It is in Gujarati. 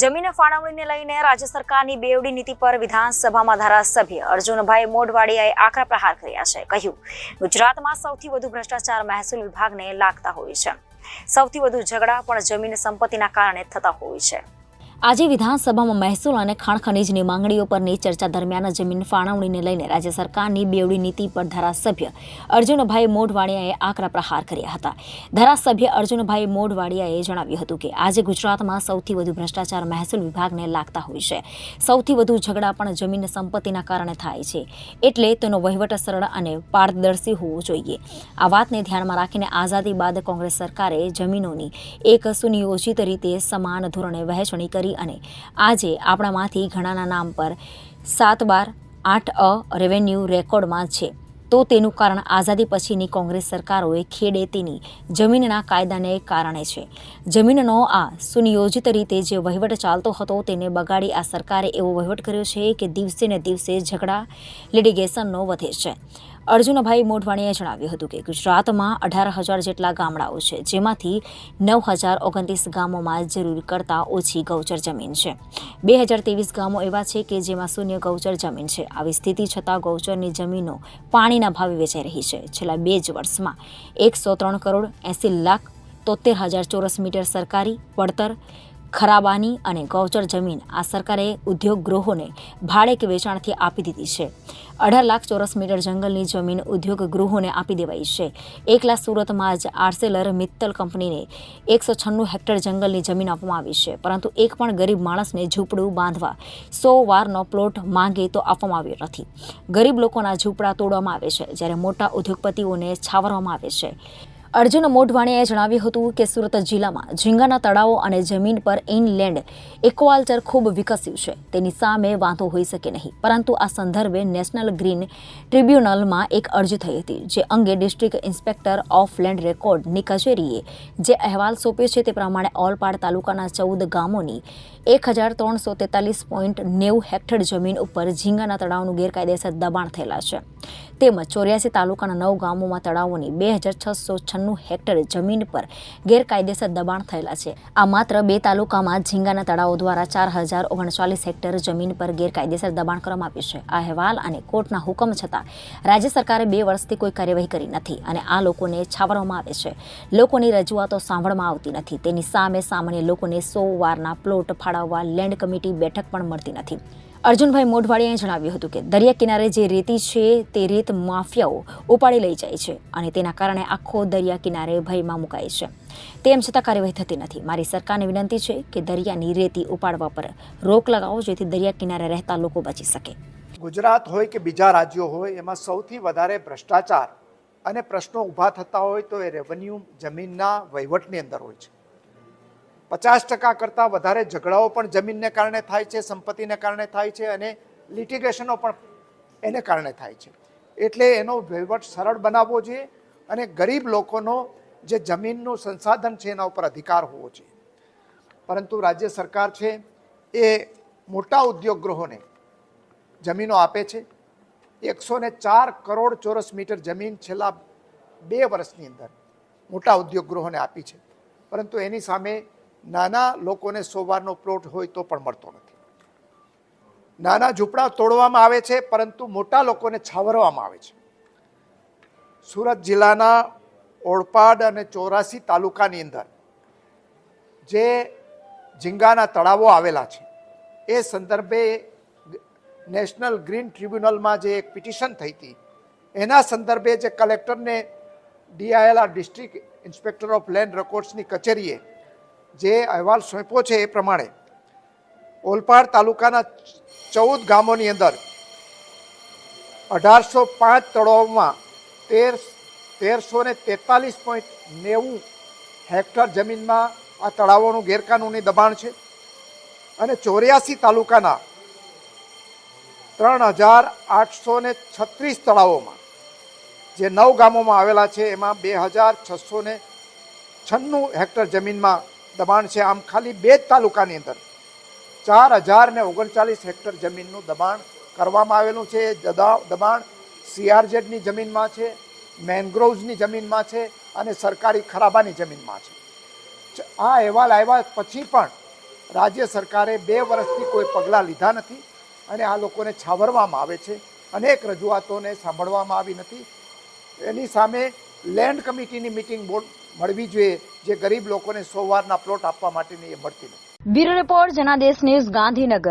જમીન ફાળવણીને લઈને રાજ્ય સરકારની બેવડી નીતિ પર વિધાનસભામાં ધારાસભ્ય અર્જુનભાઈ મોઢવાડિયાએ આકરા પ્રહાર કર્યા છે. કહ્યું, ગુજરાતમાં સૌથી વધુ ભ્રષ્ટાચાર મહેસૂલ વિભાગને લાગતા હોય છે. સૌથી વધુ ઝઘડા પણ જમીન સંપત્તિના કારણે થતા હોય છે. આજે વિધાનસભામાં મહેસૂલ અને ખાણ ખનીજની માંગણીઓ પરની ચર્ચા દરમિયાન જમીન ફાળવણીને લઈને રાજ્ય સરકારની બેવડી નીતિ પર ધારાસભ્ય અર્જુનભાઈ મોઢવાડિયાએ આકરા પ્રહાર કર્યા હતા. ધારાસભ્ય અર્જુનભાઈ મોઢવાડિયાએ જણાવ્યું હતું કે આજે ગુજરાતમાં સૌથી વધુ ભ્રષ્ટાચાર મહેસૂલ વિભાગને લાગતા હોય છે. સૌથી વધુ ઝઘડા પણ જમીન સંપત્તિના કારણે થાય છે. એટલે તેનો વહીવટ સરળ અને પારદર્શી હોવો જોઈએ. આ વાતને ધ્યાનમાં રાખીને આઝાદી બાદ કોંગ્રેસ સરકારે જમીનોની એક સુનિયોજિત રીતે સમાન ધોરણે વહેંચણી કરી અને આજે આપણામાંથી ઘણાના નામ પર 7/12 રેવન્યુ રેકોર્ડમાં છે. તો તેનું કારણ આઝાદી પછીની કોંગ્રેસ સરકારોએ ખેડેતીની જમીનના કાયદાને કારણે છે. જમીનનો આ સુનિયોજિત રીતે જે વહીવટ ચાલતો હતો તેને બગાડી આ સરકારે એવો વહીવટ કર્યો છે કે દિવસે ને દિવસે ઝઘડા લિટિગેશનનો વધે છે. અર્જુનભાઈ મોઢવાડિયાએ જણાવ્યું હતું કે ગુજરાતમાં 18,000 જેટલા ગામડાઓ છે, જેમાંથી 9,029 ગામોમાં જરૂર કરતાં ઓછી ગૌચર જમીન છે. 2023 ગામો એવા છે કે જેમાં શૂન્ય ગૌચર જમીન છે. આવી સ્થિતિ છતાં ગૌચરની જમીનો પાણીના ભાવે વેચાઈ રહી છે. છેલ્લા 2 જ વર્ષમાં 103,80,73,000 ચોરસ મીટર સરકારી પડતર ખરાબાની અને ગૌચર જમીન આ સરકારે ઉદ્યોગ ગૃહોને ભાડે કે વેચાણથી આપી દીધી છે. 18 લાખ ચોરસ મીટર જંગલની જમીન ઉદ્યોગ ગૃહોને આપી દેવાઈ છે. 1 લાખ સુરતમાં જ આર્સેલર મિત્તલ કંપનીને 196 હેક્ટર જંગલની જમીન આપવામાં આવી છે. પરંતુ એક પણ ગરીબ માણસને ઝૂંપડું બાંધવા 100 વારનો પ્લોટ માંગે તો આપવામાં આવ્યો નથી. ગરીબ લોકોના ઝૂંપડા તોડવામાં આવે છે, જ્યારે મોટા ઉદ્યોગપતિઓને છાવરવામાં આવે છે. અર્જુન મોઢવાડિયાએ જણાવ્યું હતું કે સુરત જિલ્લામાં ઝીંગાના તળાવો અને જમીન પર ઇનલેન્ડ એક્વાકલ્ચર ખૂબ વિકસ્યું છે. તેની સામે વાંધો હોઈ શકે નહીં, પરંતુ આ સંદર્ભે નેશનલ ગ્રીન ટ્રિબ્યુનલમાં એક અરજી થઈ હતી, જે અંગે ડિસ્ટ્રિક્ટ ઇન્સ્પેક્ટર ઓફ લેન્ડ રેકોર્ડની કચેરીએ જે અહેવાલ સોંપ્યો છે તે પ્રમાણે ઓલપાડ તાલુકાના 14 ગામોની 1,343.90 હેક્ટર જમીન ઉપર ઝીંગાના તળાવનું ગેરકાયદેસર દબાણ થયેલા છે. તેમજ 84 તાલુકાના 9 ગામોમાં તળાવોની 2,696 હેક્ટર જમીન પર ગેરકાયદેસર દબાણ થયેલા છે. આ માત્ર 2 તાલુકામાં ઝીંગાના તળાવો દ્વારા 4,039 હેક્ટર જમીન પર ગેરકાયદેસર દબાણ કરવામાં આવ્યું છે. આ અહેવાલ અને કોર્ટના હુકમ છતાં રાજ્ય સરકારે 2 વર્ષથી કોઈ કાર્યવાહી કરી નથી અને આ લોકોને છાવરવામાં આવે છે. લોકોની રજૂઆતો સાંભળવામાં આવતી નથી. તેની સામે સામાન્ય લોકોને 100 વારના પ્લોટ ફાળવવા લેન્ડ કમિટી બેઠક પણ મળતી નથી. અર્જુનભાઈ મોઢવાડિયાએ જણાવ્યું હતું કે દરિયા કિનારે જે રેતી છે તે રેત માફિયાઓ ઉપાડી લઈ જાય છે અને તેના કારણે આખો દરિયા કિનારે ભયમાં મુકાય છે. તેમ છતાં કાર્યવાહી થતી નથી. મારી સરકારને વિનંતી છે કે દરિયાની રેતી ઉપાડવા પર રોક લગાવો, જેથી દરિયા કિનારે રહેતા લોકો બચી શકે. ગુજરાત હોય કે બીજા રાજ્યો હોય, એમાં સૌથી વધારે ભ્રષ્ટાચાર અને પ્રશ્નો ઊભા થતા હોય તો એ રેવન્યુ જમીનના વહીવટની અંદર હોય છે. 50% કરતાં વધારે ઝઘડાઓ પણ જમીનને કારણે થાય છે, સંપત્તિને કારણે થાય છે અને લિટિગેશનો પણ એને કારણે થાય છે. એટલે એનો વહીવટ સરળ બનાવવો જોઈએ અને ગરીબ લોકોનો જે જમીનનું સંસાધન છે એના ઉપર અધિકાર હોવો જોઈએ. પરંતુ રાજ્ય સરકાર છે એ મોટા ઉદ્યોગ ગૃહોને જમીનો આપે છે. 104 કરોડ ચોરસ મીટર જમીન છેલ્લા 2 વર્ષની અંદર મોટા ઉદ્યોગ ગૃહોને આપી છે. પરંતુ એની સામે નાના લોકોને 100 વારનો પ્લોટ હોય તો પણ મળતો નથી. નાના ઝૂંપડા તોડવામાં આવે છે, પરંતુ મોટા લોકોને છાવરવામાં આવે છે. સુરત જિલ્લાના ઓળપાડ અને 84 તાલુકાની અંદર જે ઝીંગાના તળાવો આવેલા છે એ સંદર્ભે નેશનલ ગ્રીન ટ્રિબ્યુનલમાં જે એક પિટિશન થઈ હતી એના સંદર્ભે જે કલેક્ટરને DILR district inspector of land રેકોર્ડ્સની કચેરીએ જે અહેવાલ સોંપ્યો છે એ પ્રમાણે ઓલપાડ તાલુકાના 14 ગામોની અંદર 1,805 તળાવોમાં 1,343.90 હેક્ટર જમીનમાં આ તળાવોનું ગેરકાનૂની દબાણ છે અને 84 તાલુકાના 3,836 તળાવોમાં જે 9 ગામોમાં આવેલા છે એમાં 2,696 હેક્ટર જમીનમાં દબાણ છે. આમ ખાલી 2 તાલુકાની અંદર 4,039 હેક્ટર જમીનનું દબાણ કરવામાં આવેલું છે. દબાણ CRZની જમીનમાં છે, મેનગ્રોવ્સની જમીનમાં છે અને સરકારી ખરાબાની જમીનમાં છે. આ અહેવાલ આવ્યા પછી પણ રાજ્ય સરકારે 2 વર્ષથી કોઈ પગલાં લીધા નથી અને આ લોકોને છાવરવામાં આવે છે. અનેક રજૂઆતોને સાંભળવામાં આવી નથી. એની સામે લેન્ડ કમિટીની મિટિંગ બોર્ડ મળવી જોઈએ, જે ગરીબ લોકોને 100 વારના પ્લોટ આપવા માટેની એ મળતી નથી. Bureau report Janadesh news, Gandhinagar.